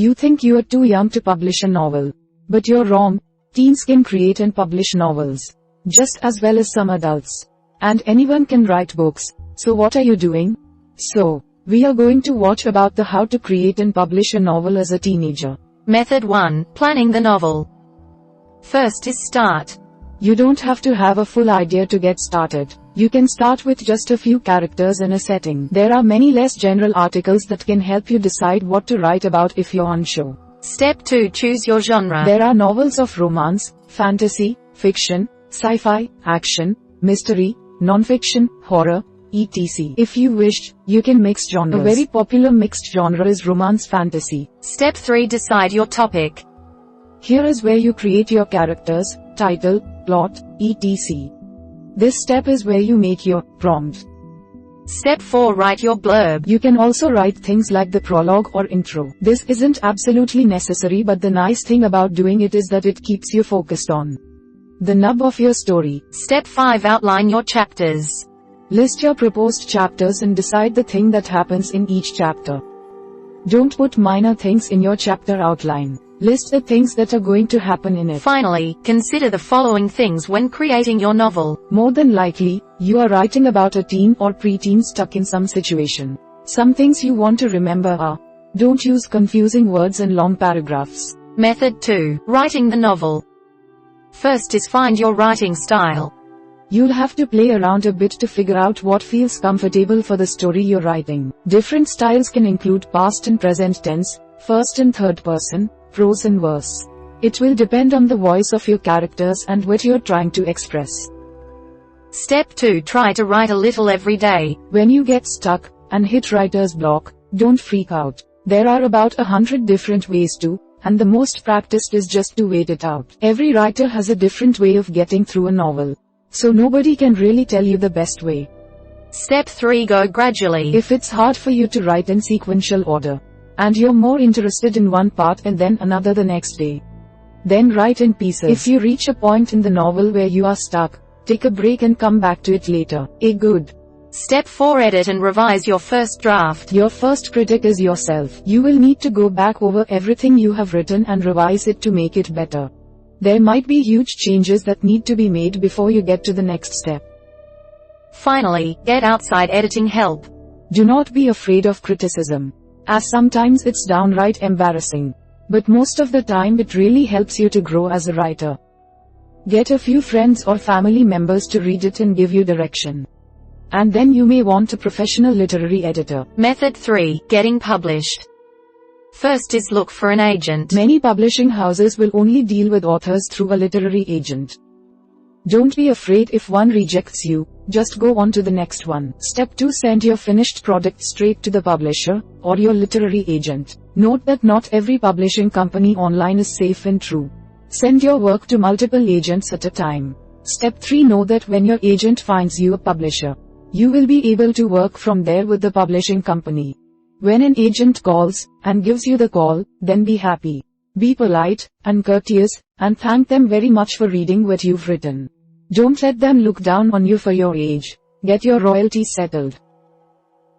You think you are too young to publish a novel. But you're wrong. Teens can create and publish novels just as well as some adults. And anyone can write books. So what are you doing? So, we are going to watch about the how to create and publish a novel as a teenager. Method 1. Planning the novel. First is start. You don't have to have a full idea to get started. You can start with just a few characters and a setting. There are many less general articles that can help you decide what to write about if you're unsure. Step 2. Choose your genre. There are novels of romance, fantasy, fiction, sci-fi, action, mystery, non-fiction, horror, etc. If you wish, you can mix genres. A very popular mixed genre is romance fantasy. Step 3. Decide your topic. Here is where you create your characters, title, plot, etc. This step is where you make your prompt. Step 4. Write your blurb. You can also write things like the prologue or intro. This isn't absolutely necessary, but the nice thing about doing it is that it keeps you focused on the nub of your story. Step 5. Outline your chapters. List your proposed chapters and decide the thing that happens in each chapter. Don't put minor things in your chapter outline. List the things that are going to happen in it. Finally, consider the following things when creating your novel. More than likely, you are writing about a teen or preteen stuck in some situation. Some things you want to remember are: don't use confusing words and long paragraphs. Method 2. Writing the novel. First is find your writing style. You'll have to play around a bit to figure out what feels comfortable for the story you're writing. Different styles can include past and present tense, first and third person, prose and verse. It will depend on the voice of your characters and what you're trying to express. Step 2. Try to write a little every day. When you get stuck and hit writer's block, don't freak out. There are about 100 different ways to, and the most practiced is just to wait it out. Every writer has a different way of getting through a novel. So nobody can really tell you the best way. Step 3. Go gradually. If it's hard for you to write in sequential order, and you're more interested in one part and then another the next day, then write in pieces. If you reach a point in the novel where you are stuck, take a break and come back to it later. Good. Step 4. Edit and revise your first draft. Your first critic is yourself. You will need to go back over everything you have written and revise it to make it better. There might be huge changes that need to be made before you get to the next step. Finally, get outside editing help. Do not be afraid of criticism, as sometimes it's downright embarrassing. But most of the time it really helps you to grow as a writer. Get a few friends or family members to read it and give you direction. And then you may want a professional literary editor. Method 3. Getting published. First is look for an agent. Many publishing houses will only deal with authors through a literary agent. Don't be afraid if one rejects you, just go on to the next one. Step 2. Send your finished product straight to the publisher, or your literary agent. Note that not every publishing company online is safe and true. Send your work to multiple agents at a time. Step 3. Know that when your agent finds you a publisher, you will be able to work from there with the publishing company. When an agent calls, and gives you the call, then be happy. Be polite, and courteous, and thank them very much for reading what you've written. Don't let them look down on you for your age. Get your royalties settled.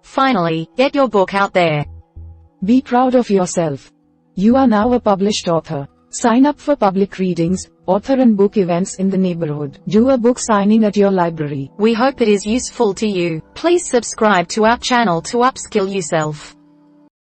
Finally, get your book out there. Be proud of yourself. You are now a published author. Sign up for public readings, author and book events in the neighborhood. Do a book signing at your library. We hope it is useful to you. Please subscribe to our channel to upskill yourself.